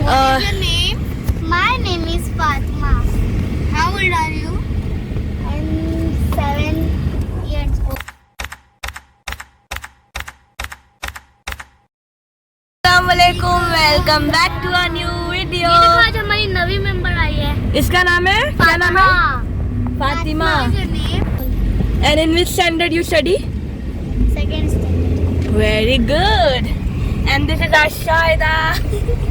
What is your name? My name is Fatma. How old are you? I'm 7 years old. अस्सलामुअलैकुम, welcome back to a new video. आज हमारी नवी member आई है। इसका नाम है क्या नाम है? Fatima. What is your name? And in which standard you study? Second standard. Very good. And this is Ashayda.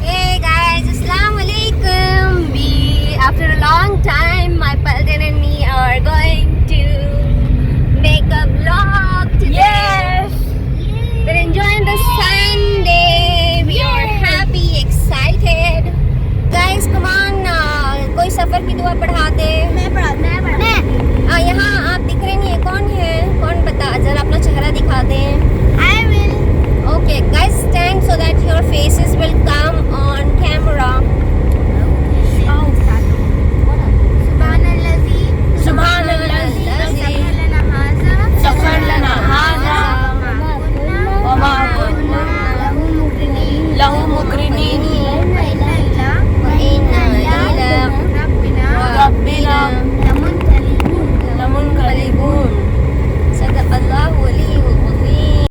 Hey guys, Assalamualaikum. We, after a long time, my partner and me are going to make a vlog today. Yes. We're enjoying the Sunday. We are happy, excited. Guys, come on, कोई सफर की दुआ पढ़ा दे। मैं यहाँ आप दिख रहे नहीं है, कौन है? कौन बता, जरा अपना चेहरा दिखा दे। I will. Okay, guys, stand so that your faces will come on camera. Subhanallazi. Sukkur लना हाज़ा वमा कुन्ना लहू मुकरिनीन रब्बिना लमुनक़लिबून। सदक़ल्लाहु अलीयुल अज़ीम।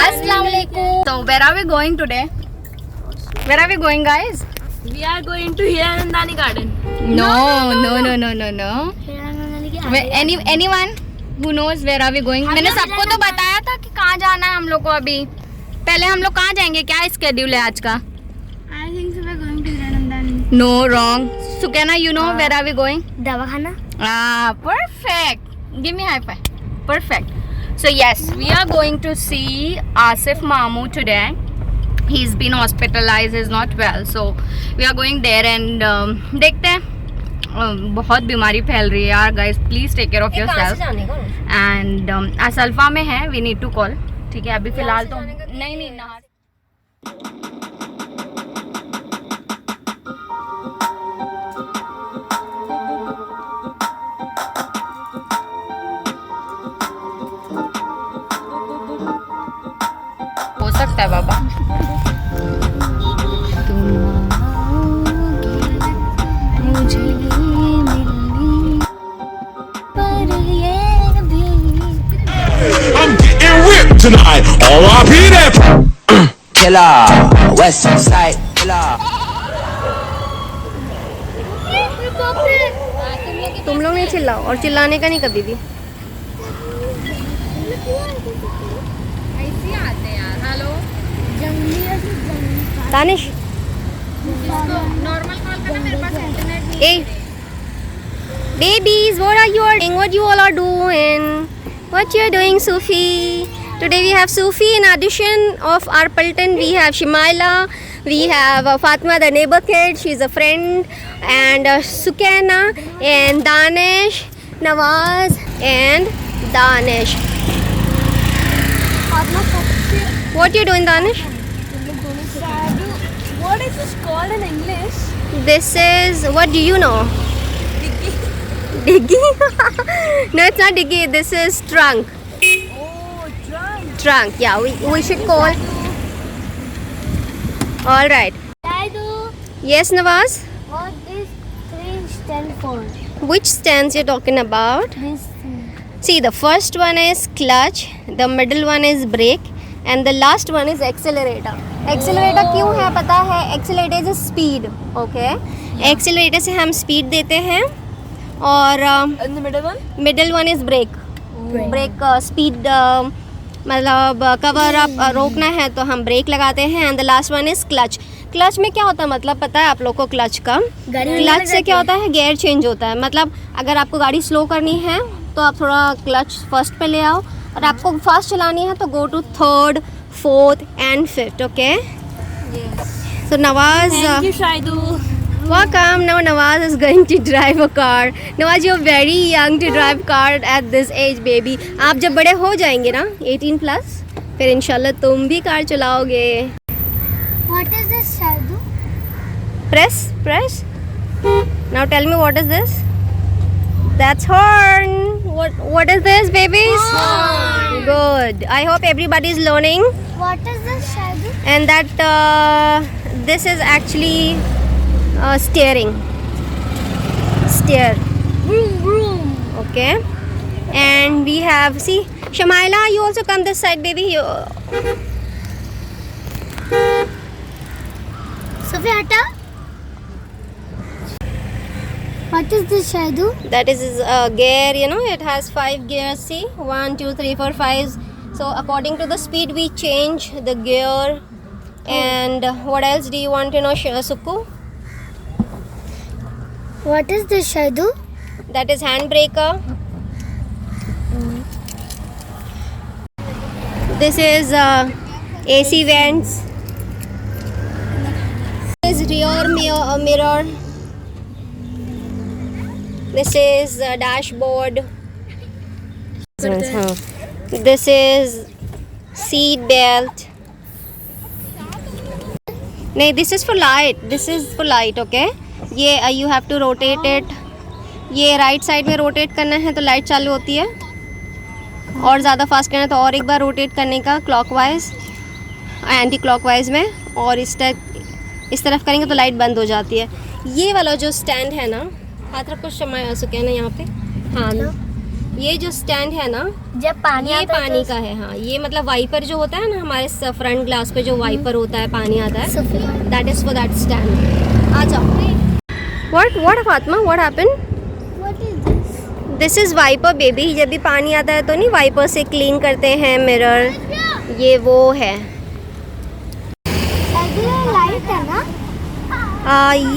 Assalamualaikum. So where are we going today? Where are we going, guys? We are going to Hiranandani garden. No. Anyone who knows where are we going? मैंने सबको तो बताया था कि कहाँ जाना है हम लोग को अभी। पहले हम लोग कहाँ जाएंगे? क्या स्केड्यूल है आज का? I think so we're going to Hiranandani. No, wrong. Sukena, you know where are we going? दवाखाना. Ah, perfect. Give me high five. Perfect. So yes, we are going to see Asif Mamu today. He's been hospitalized, he's not well. So we are going there and देखते हैं। बहुत बीमारी फैल रही है यार guys. Please take care of yourself. And Asalpha में है, we need to call. ठीक है, अभी फिलहाल तो नहीं नहा। हो सकता है बाबा। I'm getting ripped tonight. R.I.P. that Killer, West Side Killer. तुम लोग नहीं चिल्लाओ, और चिल्लाने का नहीं कभी भी। Danish, hey babies, what are you doing? What you all are doing? What you are doing, Sufi? Today we have Sufi. In addition of our Paltan, we have Shimaila, we have Fatma, the neighbor kid, she's a friend, and Sukena, and Danish, Nawaz, and Danish. What you doing, Danish? What is this called in English? This is, what do you know? Diggy? No, it's not diggy. This is trunk. Oh, drunk. Trunk. Yeah, we should call. All right. Dadu, Yes, Nawaz. what is 3 stand for? Which stands you're talking about? This thing. See, the first one is clutch, the middle one is brake, and the last one is accelerator. Accelerator क्यों है पता है? Accelerator is speed. Okay. Accelerator से हम speed देते हैं, और In the middle one? Middle one is brake. Brake speed मतलब कवर अप रोकना है तो हम ब्रेक लगाते हैं। And the last one is clutch. Clutch में क्या होता है मतलब पता है आप लोग को? क्लच का, क्लच से क्या होता है, गियर चेंज होता है। मतलब अगर आपको गाड़ी स्लो करनी है तो आप थोड़ा क्लच फर्स्ट पे ले आओ, और आपको फास्ट चलानी है तो go to 3rd, 4th and 5th. Okay. So Nawaz, Thank you, Shaidu. welcome. Now Nawaz is going to drive a car. Nawaz, you're very young to drive car at this age, baby. आप जब बड़े हो जाएंगे ना 18+, फिर इंशाल्लाह तुम भी कार चलाओगे. What is this, Shadu? Press. Now tell me, what is this? That's horn. What is this, babies? Horn. Good. I hope everybody is learning. What is this, Shadu? And that this is actually steering. Steer. Vroom, vroom. Okay. And we have, see, Shamaila, you also come this side, baby. Sophia, hata. What is this, Shadu? That is gear, you know, it has 5 gears. See, 1, 2, 3, 4, 5. So according to the speed we change the gear. And what else do you want to know, Sukku? What is this, Shadu? That is handbraker. This is AC vents. This is rear mirror. This is dashboard. This is seat belt. No, this is for light. This is for light, okay? ये you have to rotate it. ये right side में rotate करना है तो light चालू होती है. और ज़्यादा fast करना है तो और एक बार rotate करने का clockwise, anti clockwise में. और इस तरफ करेंगे तो लाइट बंद हो जाती है. ये वाला जो स्टैंड है ना, हाथ रखो शमाया सुके ना यहाँ पे. हाँ, ये जो स्टैंड है ना, जब पानी ये पानी का है. हाँ, ये मतलब वाइपर जो होता है ना हमारे फ्रंट ग्लास पे जो वाइपर होता है, पानी आता है, that is for that stand. आ जाओ. What Fatima, what happened? What is this? This is wiper, baby. जब भी पानी आता है तो नहीं वाइपर से क्लीन करते हैं मिरर. ये वो है. Shadu, ये light है ना?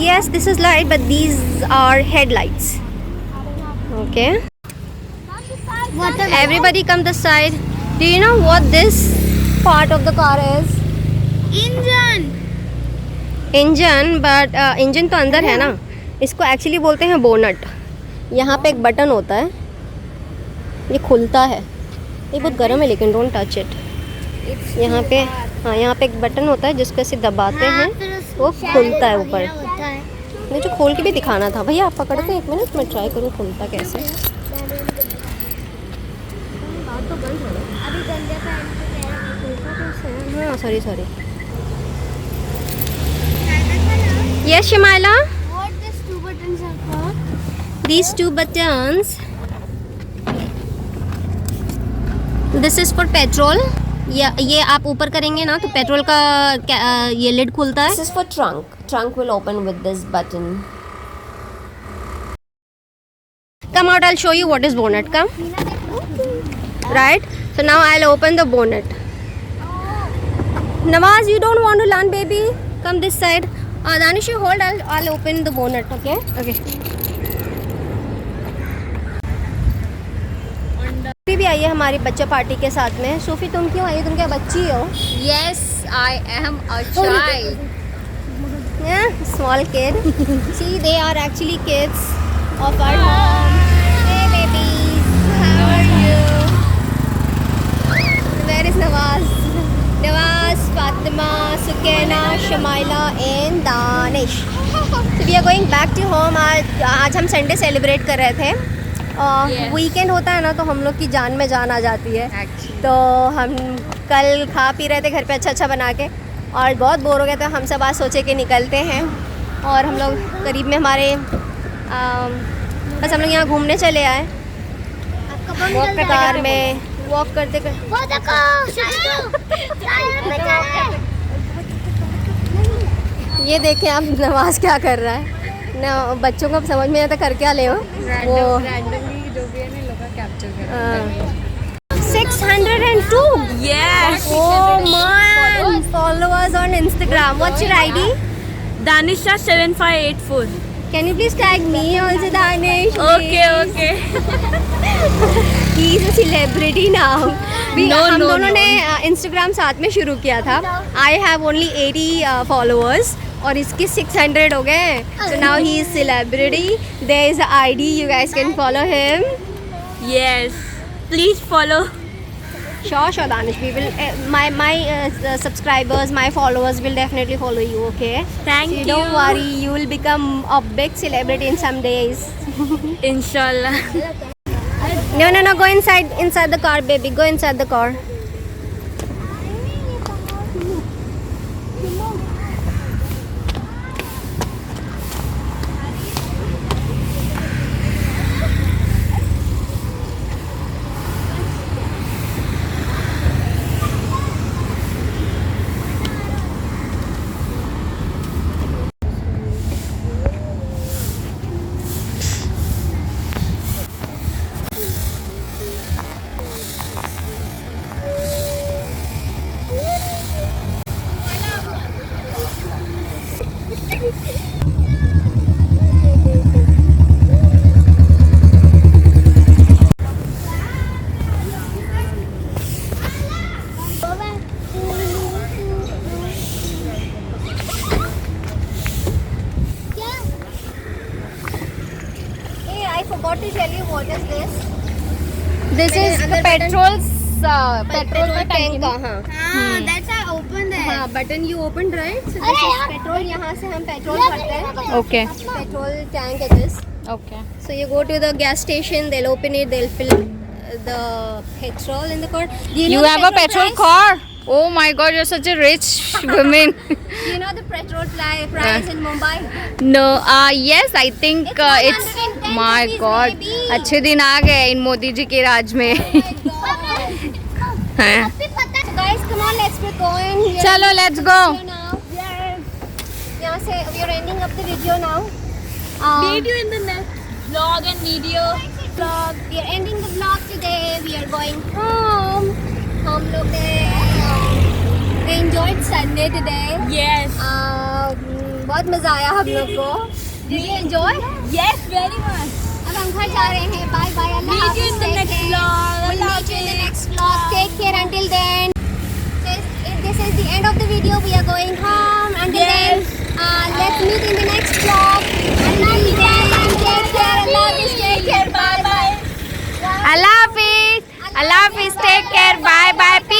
Yes, this is light, but these are headlights. Okay. What is Everybody come this side. Do you know what this part of the car is? engine? Engine, but engine तो अंदर है ना. इसको actually बोलते हैं bonnet. यहाँ पे एक बटन होता है, ये खुलता है. ये बहुत गर्म है लेकिन डोंट टच इट. यहाँ पे, हाँ, यहाँ पे एक बटन होता है जिसको ऐसे दबाते हैं, वो खुलता है ऊपर. होता है. मुझे खोल के भी दिखाना था. भैया आप पकड़ते हैं, 1 मिनट मैं ट्राई करूँ खुलता कैसे. अभी गंदे हाँ, sorry. Yes, Shamaila. What these 2 buttons are for? These 2 buttons. This is for petrol. ये आप ऊपर करेंगे ना तो पेट्रोल का ये लिड खुलता है. This is for trunk. Trunk will open with this button. Come out, I'll show you what is bonnet. Come. Right. So now I'll open the bonnet. Nawaz, you don't want to learn, baby? Come this side. Danish, you hold. I'll open the bonnet. Okay. Okay. सूफी भी आई है हमारी बच्चा party के साथ में. सूफी, तुम क्यों आई हो? तुम क्या बच्ची हो? Yes, I am a child. Yeah, small kid. See, they are actually kids of our mom. Hey babies, how are you? Where is Nawaz? Nawaz, Fatima, Sukaina, Shamaila and Danish. So we are going back to home. आज हम Sunday celebrate कर रहे थे. Weekend होता है ना तो हम लोग की जान में जान आ जाती है. तो हम कल खा पी रहे थे घर पे अच्छा बना के और बहुत बोर हो गए तो हम सब आज सोचे कि निकलते हैं. और हम लोग करीब में हमारे बस हम लोग यहाँ घूमने चले आए. कार में वॉक करते वो देखो, टायर पे जा रहा है. ये देखें आप नवाज क्या कर रहा है ना. बच्चों को समझ में आता कर क्या ले हो वो. जो भी है ना लोग कैप्चर कर. 602. Yes. Oh man, followers on Instagram. What's your ID? Danisha 7584. Can you please tag me also, Danish? Okay. He is a celebrity now. हम दोनों ने इंस्टाग्राम साथ में शुरू किया था। आई हैव ओनली 80 फॉलोअर्स और इसके 600 हो गए। So now he is celebrity. There is a ID, you guys can follow him. Yes. Please follow. Sure, Danish. We will. My subscribers, my followers will definitely follow you. Okay. Thank So you. don't worry. You will become a big celebrity in some days. Inshallah. No. Go inside the car, baby. Go inside the car. Hey, I forgot to tell you what is this. This is the petrol का tank का, tank. हाँ That's I opened it. हाँ, button you opened right? So this अरे is यार। petrol. यहाँ से हम petrol भरते हैं। Okay. Petrol tank it is. Okay. So you go to the gas station, they'll open it, they'll fill the petrol in the car. Do You know the have a petrol price? car? Oh my God, you're such a rich woman. Do you know the petrol price in Mumbai? No, yes, I think It's it's. 110 My rupees, God, baby. अच्छे दिन आ गए इन मोदी जी के राज में. हैं. So guys, come on, let's be going. We are चलो, ending let's the go. video now. यहाँ से we are ending up the video now. Meet you in the next vlog and video. Vlog. We are ending the vlog today. We are going home. हम लोग ने we enjoyed Sunday today. Yes. बहुत मजा आया हम लोग को. Did you enjoy? Yes, very much. अब हम घर जा रहे हैं. Bye bye. Allah Meet you in the Hafiz. next Take care. vlog. We'll Allah meet you in the Hafiz. next vlog. Take care until then. This is the end of the video. We are going home. Until Yes. then, let's meet in the next vlog. Until then, take care. Allah Hafiz. Take care. Bye bye. Allah Hafiz. Allah Hafiz. Take care. Bye bye.